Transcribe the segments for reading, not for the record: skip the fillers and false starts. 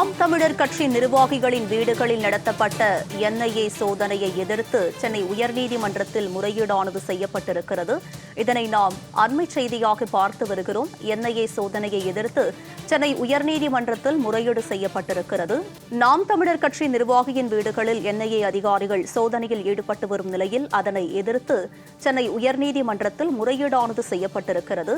நாம் தமிழர் கட்சி நிர்வாகிகளின் வீடுகளில் நடத்தப்பட்ட என்ஐஏ சோதனையை எதிர்த்து சென்னை உயர்நீதிமன்றத்தில் முறையீடானது செய்யப்பட்டிருக்கிறது. இதனை நாம் அண்மை செய்தியாக பார்த்து வருகிறோம். என்ஐஏ சோதனையை எதிர்த்து சென்னை உயர்நீதிமன்றத்தில் முறையீடு செய்யப்பட்டிருக்கிறது. நாம் தமிழர் கட்சி நிர்வாகியின் வீடுகளில் என்ஐஏ அதிகாரிகள் சோதனையில் ஈடுபட்டு வரும் நிலையில் அதனை எதிர்த்து சென்னை உயர்நீதிமன்றத்தில் முறையீடானது செய்யப்பட்டிருக்கிறது.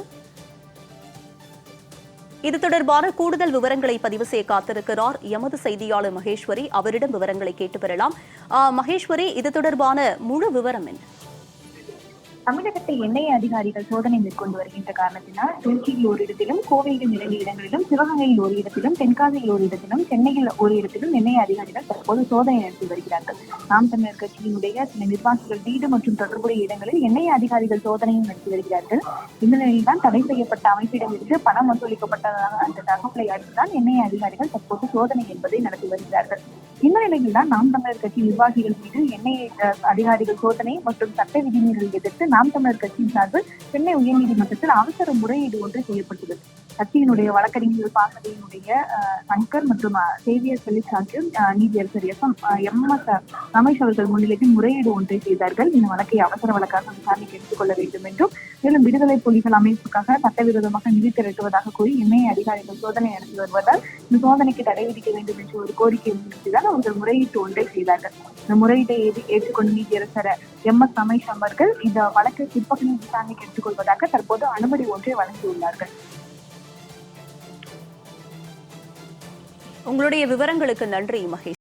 இது தொடர்பான கூடுதல் விவரங்களை பதிவு செய்ய காத்திருக்கிறார் எமது செய்தியாளர் மகேஸ்வரி. அவரிடம் விவரங்களை கேட்டு பெறலாம். மகேஸ்வரி, இது தொடர்பான முழு விவரம் என்ன? தமிழகத்தில் என்ஐஏ அதிகாரிகள் சோதனை மேற்கொண்டு வருகின்ற காரணத்தினால் திருச்சியில் ஒரு இடத்திலும், கோவையில் 2 இடங்களிலும், சிவகங்கையில் ஒரு இடத்திலும், தென்காசியில் ஒரு இடத்திலும், சென்னையில் ஒரு இடத்திலும் என்ஐஏ அதிகாரிகள் தற்போது சோதனை நடத்தி வருகிறார்கள். நாம் தமிழர் கட்சியினுடைய சில நிர்வாகிகள் வீடு மற்றும் தொடர்புடைய இடங்களில் என்ஐஏ அதிகாரிகள் சோதனையும் நடத்தி வருகிறார்கள். இந்த நிலையில்தான் தடை செய்யப்பட்ட அமைப்பிடமிருந்து பணம் வசூலிக்கப்பட்டதாக அந்த தகவலை அடுத்துதான் என்ஐஏ அதிகாரிகள் தற்போது சோதனை என்பதை நடத்தி வருகிறார்கள். இந்த நிலையில் தான் நாம் தமிழர் கட்சி நிர்வாகிகள் மீது என்ஐஏ அதிகாரிகள் சோதனை மற்றும் சட்ட விதிமீறல் எதிர்த்து நாம் தமிழர் கட்சியின் சார்பில் சென்னை உயர்நீதிமன்றத்தில் அவசர முறையீடு ஒன்று செய்யப்பட்டுள்ளது. கட்சியினுடைய வழக்கறிஞர் பாசறையினுடைய சங்கர் மற்றும் சேவியர் செல்லிசாக்கு நீதியரசர் எம்.எஸ். ரமேஷ் அவர்கள் முன்னிலையில் முறையீடு ஒன்றை செய்தார்கள். இந்த வழக்கை அவசர வழக்காக விசாரணைக்கு எடுத்துக் கொள்ள வேண்டும் என்றும், மேலும் விடுதலை புலிகள் அமைப்புக்காக சட்டவிரோதமாக நிதி திரட்டுவதாக கூறி என்ஐஏ அதிகாரிகள் சோதனை நடத்தி வருவதால் இந்த சோதனைக்கு தடை விதிக்க வேண்டும் என்று ஒரு கோரிக்கை முன்னிறுத்திதான் அவர்கள் முறையீட்டு ஒன்றை செய்தார்கள். இந்த முறையீட்டை ஏற்றுக்கொண்ட நீதியரசர் எம்.எஸ். ரமேஷ் அவர்கள் இந்த வழக்கை பிற்பகலில் விசாரணைக்கு எடுத்துக் கொள்வதாக தற்போது அனுமதி ஒன்றை வழங்கியுள்ளார்கள். உங்களுடைய விவரங்களுக்கு நன்றி மகேஷ்.